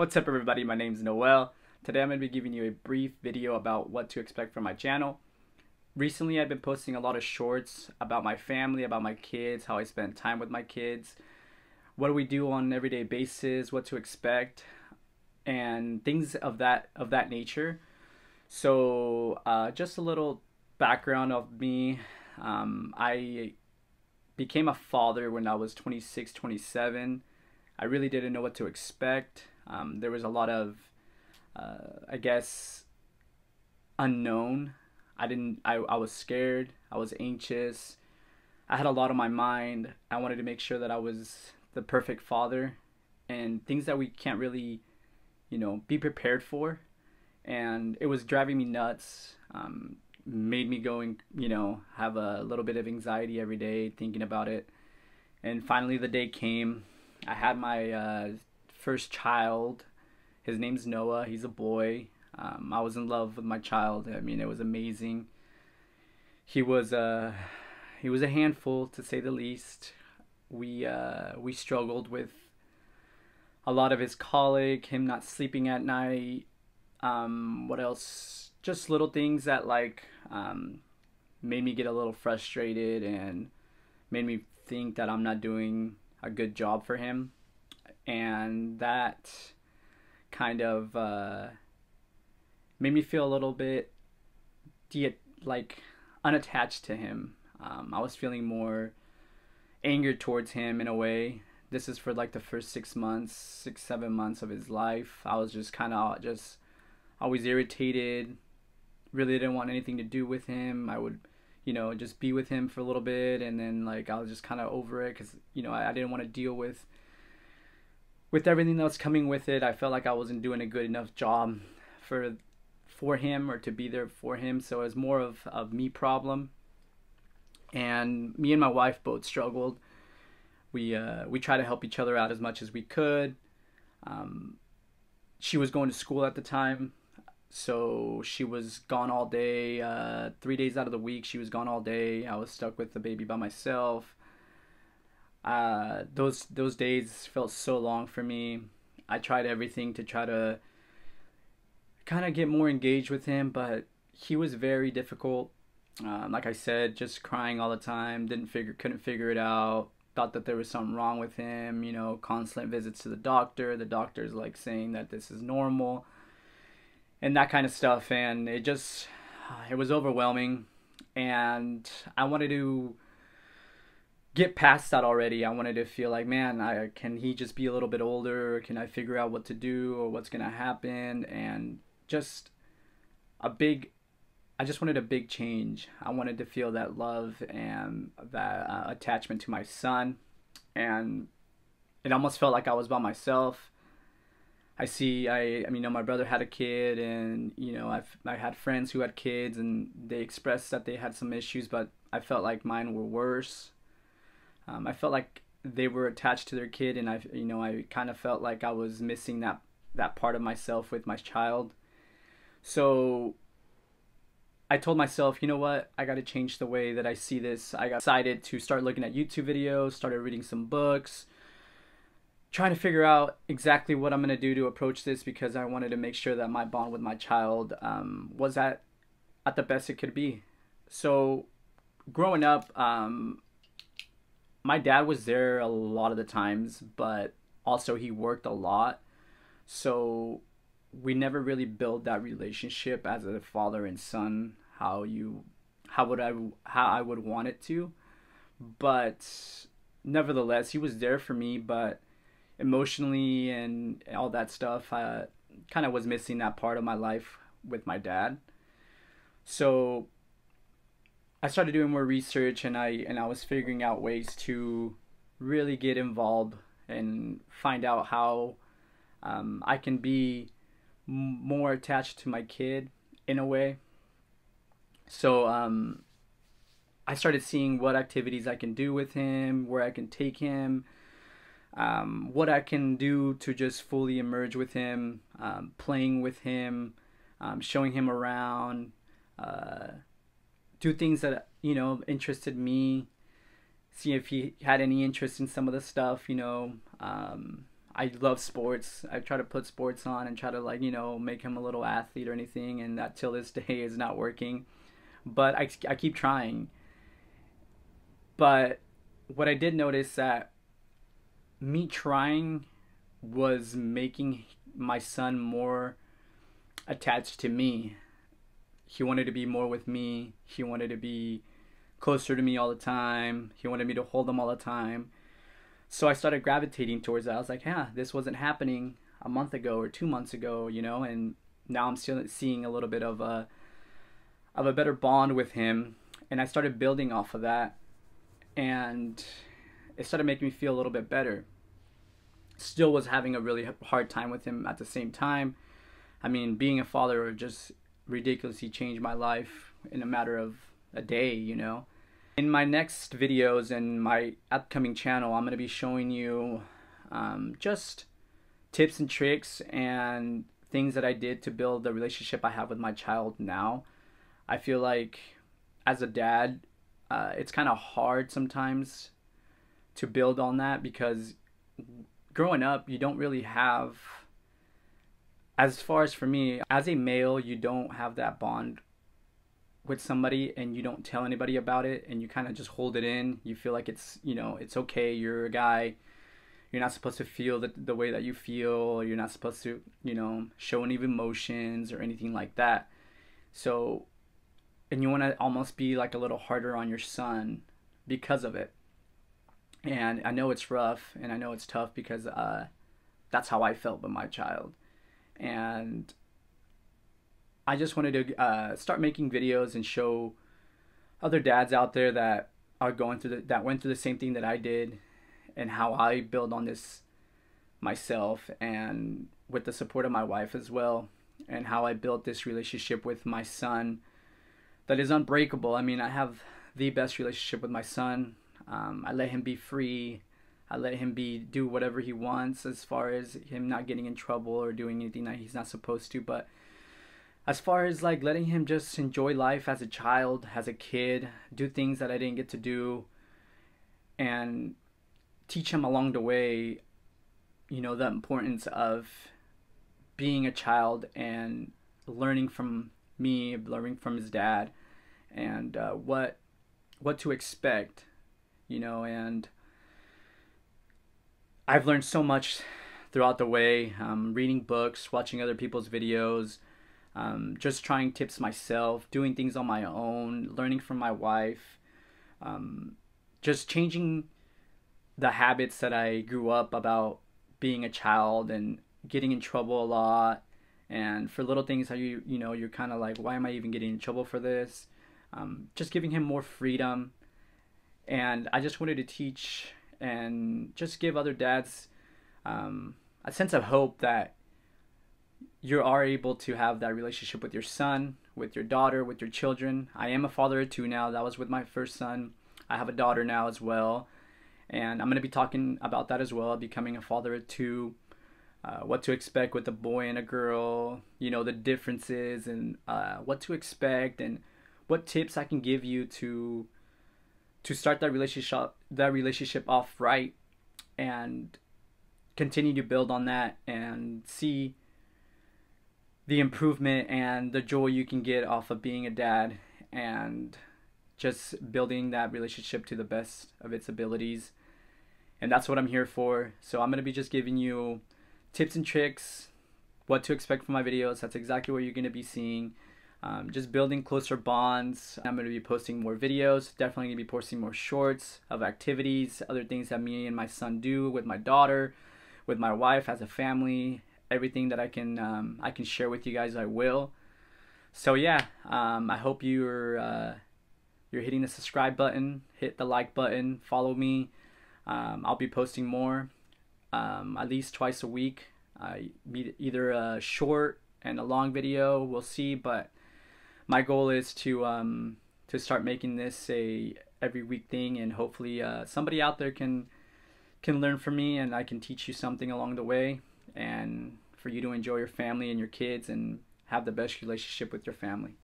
What's up everybody, my name's Noel. Today I'm going to be giving you a brief video about what to expect from my channel. Recently I've been posting a lot of shorts about my family, about my kids, how I spend time with my kids, what do we do on an everyday basis, what to expect, and things of that nature. So just a little background of me. I became a father when I was 26, 27. I really didn't know what to expect. There was a lot of, I guess, unknown. I was scared. I was anxious. I had a lot on my mind. I wanted to make sure that I was the perfect father and things that we can't really, be prepared for. And it was driving me nuts. Made me going, have a little bit of anxiety every day thinking about it. And finally the day came. I had my first child. His name's Noah. He's a boy. I was in love with my child. I mean, it was amazing. He was a handful, to say the least. We struggled with a lot of his colic, him not sleeping at night. What else? Just little things that made me get a little frustrated and made me think that I'm not doing a good job for him. And that kind of made me feel a little bit unattached to him. I was feeling more anger towards him in a way. This is for the first 6-7 months of his life. I was just kind of always irritated. Really didn't want anything to do with him. I would, just be with him for a little bit, and then I was just kind of over it because I didn't want to deal with everything that was coming with it. I felt like I wasn't doing a good enough job for him or to be there for him. So it was more of a me problem. And me and my wife both struggled. We tried to help each other out as much as we could. She was going to school at the time, so she was gone all day. 3 days out of the week, she was gone all day. I was stuck with the baby by myself. Those days felt so long for me. I tried everything to try to kind of get more engaged with him, but he was very difficult. Like I said, just crying all the time. Couldn't figure it out. Thought that there was something wrong with him. Constant visits to the doctor. The doctor's saying that this is normal, and that kind of stuff. And it was overwhelming, and I wanted to get past that already. I wanted to feel like, man, can he just be a little bit older? Or can I figure out what to do or what's gonna happen? And I just wanted a big change. I wanted to feel that love and that attachment to my son, and it almost felt like I was by myself. My brother had a kid, and I had friends who had kids, and they expressed that they had some issues, but I felt like mine were worse. I felt like they were attached to their kid, and I kind of felt like I was missing that part of myself with my child. So I told myself, you know what, I got to change the way that I see this. I got excited to start looking at YouTube videos, started reading some books, trying to figure out exactly what I'm going to do to approach this, because I wanted to make sure that my bond with my child was at the best it could be. So growing up, my dad was there a lot of the times, but also he worked a lot. So we never really built that relationship as a father and son, how I would want it to. But nevertheless, he was there for me, but emotionally and all that stuff, I kind of was missing that part of my life with my dad. So I started doing more research, and I was figuring out ways to really get involved and find out how I can be more attached to my kid in a way. So I started seeing what activities I can do with him, where I can take him, what I can do to just fully emerge with him, playing with him, showing him around, do things that interested me, see if he had any interest in some of the stuff. I love sports. I try to put sports on and try to, like, you know, make him a little athlete or anything, and that till this day is not working. But I keep trying. But what I did notice that me trying was making my son more attached to me. He wanted to be more with me. He wanted to be closer to me all the time. He wanted me to hold him all the time. So I started gravitating towards that. I was like, yeah, this wasn't happening a month ago or 2 months ago, you know, and now I'm still seeing a little bit of a better bond with him. And I started building off of that, and it started making me feel a little bit better. Still was having a really hard time with him at the same time. I mean, being a father just ridiculously changed my life in a matter of a day, you know. In my next videos and my upcoming channel, I'm going to be showing you just tips and tricks and things that I did to build the relationship I have with my child now. I feel like as a dad, it's kind of hard sometimes to build on that, because growing up, you don't really have, as far as for me, as a male, you don't have that bond with somebody and you don't tell anybody about it, and you kind of just hold it in. You feel like it's, you know, it's okay, you're a guy, you're not supposed to feel the way that you feel, you're not supposed to, you know, show any emotions or anything like that. So, and you want to almost be like a little harder on your son because of it. And I know it's rough and I know it's tough, because that's how I felt with my child. And I just wanted to start making videos and show other dads out there that are going through that went through the same thing that I did, and how I build on this myself, and with the support of my wife as well, and how I built this relationship with my son that is unbreakable. I mean, I have the best relationship with my son. I let him be free. I let him do whatever he wants, as far as him not getting in trouble or doing anything that he's not supposed to. But as far as like letting him just enjoy life as a child, as a kid, do things that I didn't get to do, and teach him along the way, you know, the importance of being a child and learning from me, learning from his dad, and what to expect, you know. And I've learned so much throughout the way, reading books, watching other people's videos, just trying tips myself, doing things on my own, learning from my wife, just changing the habits that I grew up about being a child and getting in trouble a lot. And for little things, how you know, you're kind of like, why am I even getting in trouble for this? Just giving him more freedom. And I just wanted to teach and just give other dads a sense of hope that you are able to have that relationship with your son, with your daughter, with your children. I am a father of two now. That was with my first son. I have a daughter now as well. And I'm going to be talking about that as well, becoming a father of two, what to expect with a boy and a girl, you know, the differences, and what to expect, and what tips I can give you to start that relationship off right, and continue to build on that and see the improvement and the joy you can get off of being a dad, and just building that relationship to the best of its abilities. And that's what I'm here for. So I'm going to be just giving you tips and tricks, what to expect from my videos. That's exactly what you're going to be seeing. Just building closer bonds. I'm going to be posting more videos. Definitely going to be posting more shorts of activities, other things that me and my son do with my daughter, with my wife, as a family. Everything that I can share with you guys, I will. So yeah, I hope you're hitting the subscribe button, hit the like button, follow me. I'll be posting more, at least twice a week. Either a short and a long video, we'll see. But my goal is to start making this a every week thing, and hopefully somebody out there can learn from me, and I can teach you something along the way, and for you to enjoy your family and your kids and have the best relationship with your family.